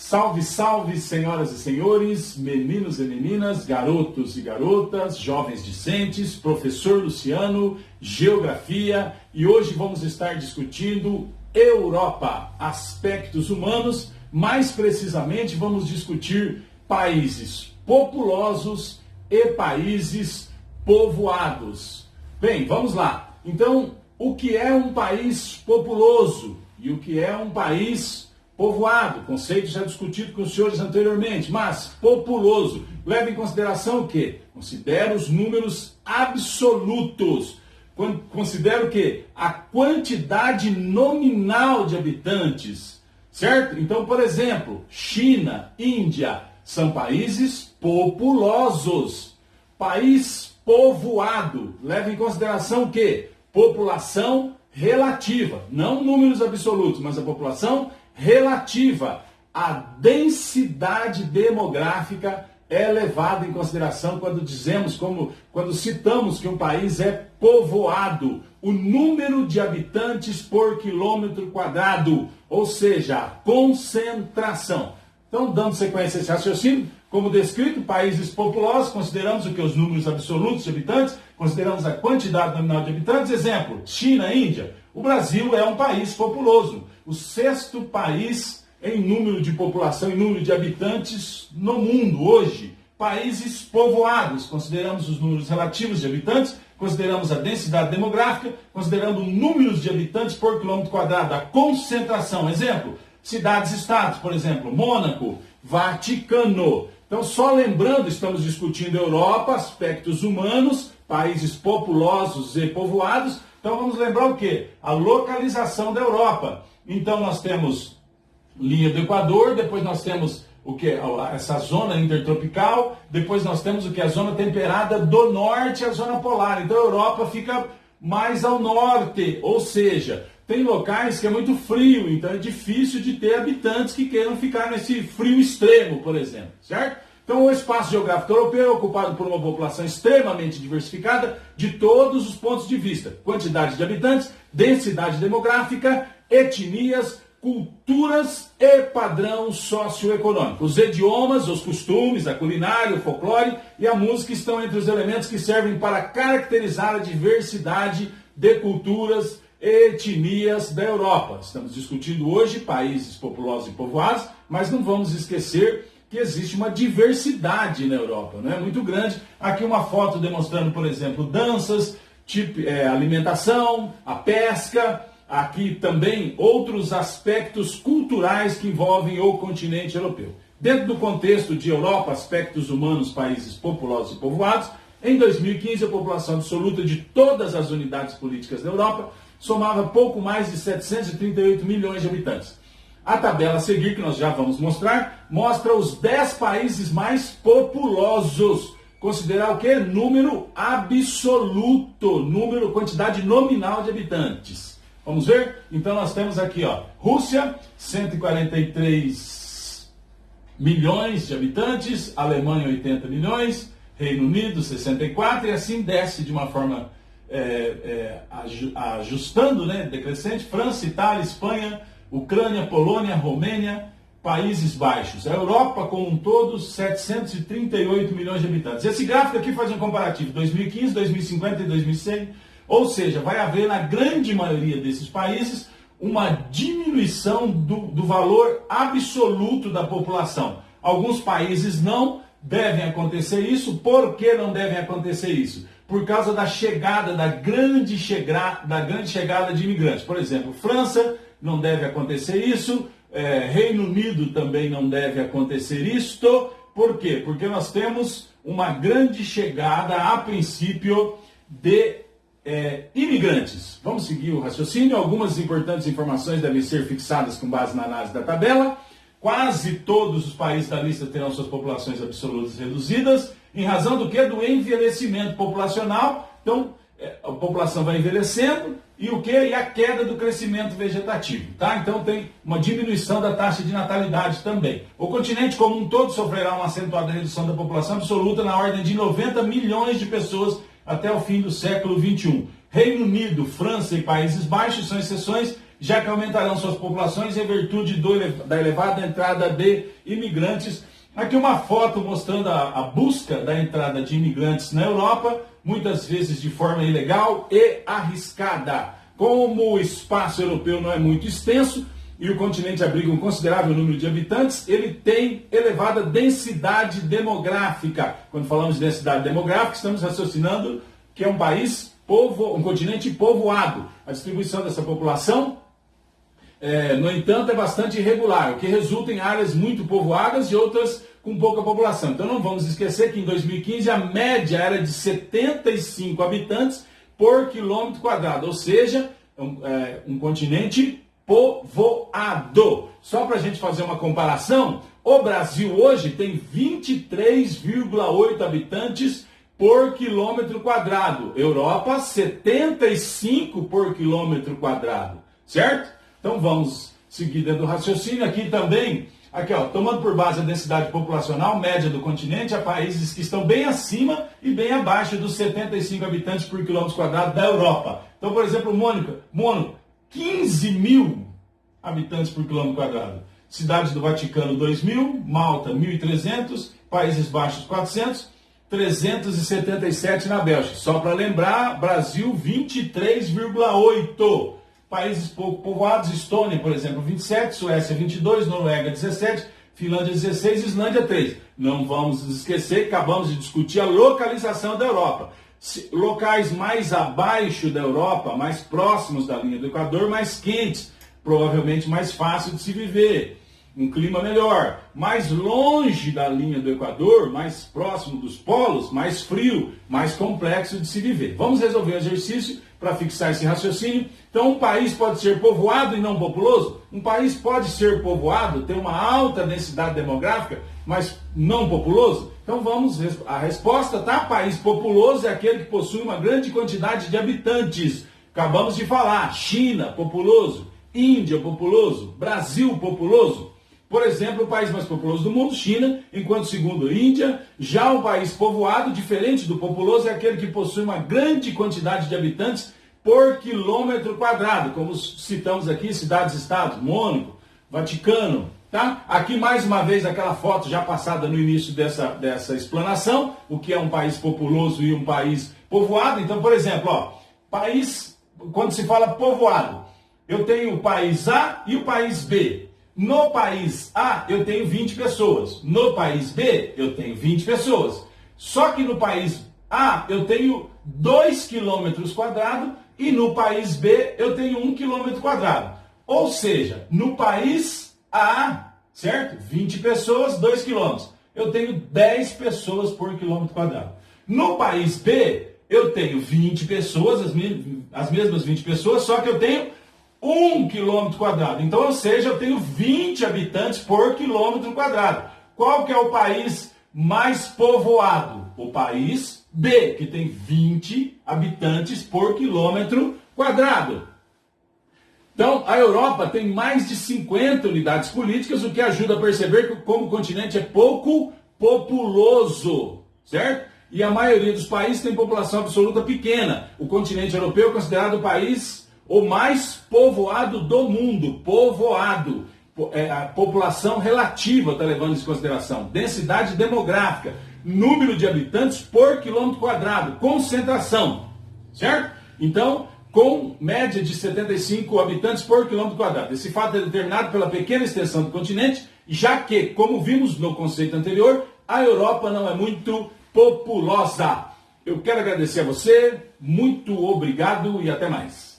Salve, salve, senhoras e senhores, meninos e meninas, garotos e garotas, jovens discentes, professor Luciano, geografia, e hoje vamos estar discutindo Europa, aspectos humanos, mais precisamente vamos discutir países populosos e países povoados. Bem, vamos lá. Então, o que é um país populoso e o que é um país povoado? Conceito já discutido com os senhores anteriormente, mas populoso. Leva em consideração o quê? Considera os números absolutos. Considera o quê? A quantidade nominal de habitantes, certo? Então, por exemplo, China, Índia, são países populosos. País povoado, leva em consideração o quê? População relativa, não números absolutos, mas a população relativa. A densidade demográfica é levada em consideração quando citamos que um país é povoado. O número de habitantes por quilômetro quadrado, ou seja, a concentração. Então, dando sequência a esse raciocínio, como descrito, países populosos, consideramos o que? Os números absolutos de habitantes, consideramos a quantidade nominal de habitantes. Exemplo, China, Índia. O Brasil é um país populoso, o sexto país em número de população, em número de habitantes no mundo hoje. Países povoados, consideramos os números relativos de habitantes, consideramos a densidade demográfica, considerando números de habitantes por quilômetro quadrado, a concentração. Exemplo, cidades-estados, por exemplo, Mônaco, Vaticano. Então, só lembrando, estamos discutindo Europa, aspectos humanos, países populosos e povoados. Então, vamos lembrar o quê? A localização da Europa. Então, nós temos linha do Equador, depois nós temos o que? Essa zona intertropical, depois nós temos o que? A zona temperada do norte, a zona polar. Então, a Europa fica mais ao norte, ou seja, tem locais que é muito frio, então é difícil de ter habitantes que queiram ficar nesse frio extremo, por exemplo, certo? Então, o espaço geográfico europeu é ocupado por uma população extremamente diversificada de todos os pontos de vista. Quantidade de habitantes, densidade demográfica, etnias, culturas e padrão socioeconômico. Os idiomas, os costumes, a culinária, o folclore e a música estão entre os elementos que servem para caracterizar a diversidade de culturas e etnias da Europa. Estamos discutindo hoje países populosos e povoados, mas não vamos esquecer que existe uma diversidade na Europa, não é muito grande. Aqui uma foto demonstrando, por exemplo, danças, alimentação, a pesca. Aqui também outros aspectos culturais que envolvem o continente europeu. Dentro do contexto de Europa, aspectos humanos, países populosos e povoados, em 2015 a população absoluta de todas as unidades políticas da Europa somava pouco mais de 738 milhões de habitantes. A tabela a seguir, que nós já vamos mostrar, mostra os 10 países mais populosos. Considerar o quê? Número absoluto, quantidade nominal de habitantes. Vamos ver? Então nós temos aqui, Rússia, 143 milhões de habitantes, Alemanha, 80 milhões, Reino Unido, 64, e assim desce de uma forma ajustando, decrescente, França, Itália, Espanha, Ucrânia, Polônia, Romênia, Países Baixos. A Europa, como um todo, 738 milhões de habitantes. Esse gráfico aqui faz um comparativo 2015, 2050 e 20100, ou seja, vai haver na grande maioria desses países uma diminuição do valor absoluto da população. Alguns países não devem acontecer isso. Por que não devem acontecer isso? Por causa da grande chegada de imigrantes. Por exemplo, França, não deve acontecer isso. Reino Unido também não deve acontecer isto. Por quê? Porque nós temos uma grande chegada, a princípio, de imigrantes. Vamos seguir o raciocínio. Algumas importantes informações devem ser fixadas com base na análise da tabela. Quase todos os países da lista terão suas populações absolutas reduzidas, em razão do que? Do envelhecimento populacional. Então, a população vai envelhecendo e o que? E a queda do crescimento vegetativo. Tá? Então, tem uma diminuição da taxa de natalidade também. O continente como um todo sofrerá uma acentuada redução da população absoluta na ordem de 90 milhões de pessoas até o fim do século XXI. Reino Unido, França e Países Baixos são exceções já que aumentarão suas populações em virtude da elevada entrada de imigrantes. Aqui uma foto mostrando a busca da entrada de imigrantes na Europa, muitas vezes de forma ilegal e arriscada. Como o espaço europeu não é muito extenso e o continente abriga um considerável número de habitantes, ele tem elevada densidade demográfica. Quando falamos de densidade demográfica, estamos raciocinando que é um país, um continente povoado. A distribuição dessa população, no entanto, é bastante irregular, o que resulta em áreas muito povoadas e outras com pouca população. Então não vamos esquecer que em 2015 a média era de 75 habitantes por quilômetro quadrado, ou seja, um continente povoado. Só para a gente fazer uma comparação, o Brasil hoje tem 23,8 habitantes por quilômetro quadrado. Europa, 75 por quilômetro quadrado, certo? Então vamos seguir dentro do raciocínio aqui também. Aqui, ó, tomando por base a densidade populacional média do continente, há países que estão bem acima e bem abaixo dos 75 habitantes por quilômetro quadrado da Europa. Então, por exemplo, Mônaco, 15 mil habitantes por quilômetro quadrado. Cidade do Vaticano, 2.000, Malta, 1.300, Países Baixos, 400, 377 na Bélgica. Só para lembrar, Brasil, 23,8. Países pouco povoados, Estônia, por exemplo, 27, Suécia, 22, Noruega, 17, Finlândia, 16, Islândia, 3. Não vamos esquecer que acabamos de discutir a localização da Europa. Locais mais abaixo da Europa, mais próximos da linha do Equador, mais quentes, provavelmente mais fácil de se viver. Um clima melhor. Mais longe da linha do Equador, mais próximo dos polos, mais frio, mais complexo de se viver. Vamos resolver o exercício para fixar esse raciocínio. Então, um país pode ser povoado e não populoso? Um país pode ser povoado, ter uma alta densidade demográfica, mas não populoso? Então, a resposta, tá? País populoso é aquele que possui uma grande quantidade de habitantes. Acabamos de falar, China, populoso, Índia, populoso, Brasil, populoso. Por exemplo, o país mais populoso do mundo, China, enquanto segundo Índia, já o país povoado, diferente do populoso, é aquele que possui uma grande quantidade de habitantes por quilômetro quadrado, como citamos aqui, cidades-estados, Mônaco, Vaticano, tá? Aqui mais uma vez aquela foto já passada no início dessa explanação, o que é um país populoso e um país povoado. Então, por exemplo, ó, país, quando se fala povoado, eu tenho o país A e o país B. No país A, eu tenho 20 pessoas. No país B, eu tenho 20 pessoas. Só que no país A, eu tenho 2 quilômetros quadrados e no país B, eu tenho 1 quilômetro quadrado. Ou seja, no país A, certo? 20 pessoas, 2 quilômetros. Eu tenho 10 pessoas por quilômetro quadrado. No país B, eu tenho 20 pessoas, as mesmas 20 pessoas, só que eu tenho 1 quilômetro quadrado. Então, ou seja, eu tenho 20 habitantes por quilômetro quadrado. Qual que é o país mais povoado? O país B, que tem 20 habitantes por quilômetro quadrado. Então, a Europa tem mais de 50 unidades políticas, o que ajuda a perceber como o continente é pouco populoso, certo? E a maioria dos países tem população absoluta pequena. O continente europeu é considerado o país o mais povoado do mundo, povoado. A população relativa está levando isso em consideração. Densidade demográfica, número de habitantes por quilômetro quadrado, concentração, certo? Então, com média de 75 habitantes por quilômetro quadrado. Esse fato é determinado pela pequena extensão do continente, já que, como vimos no conceito anterior, a Europa não é muito populosa. Eu quero agradecer a você, muito obrigado e até mais.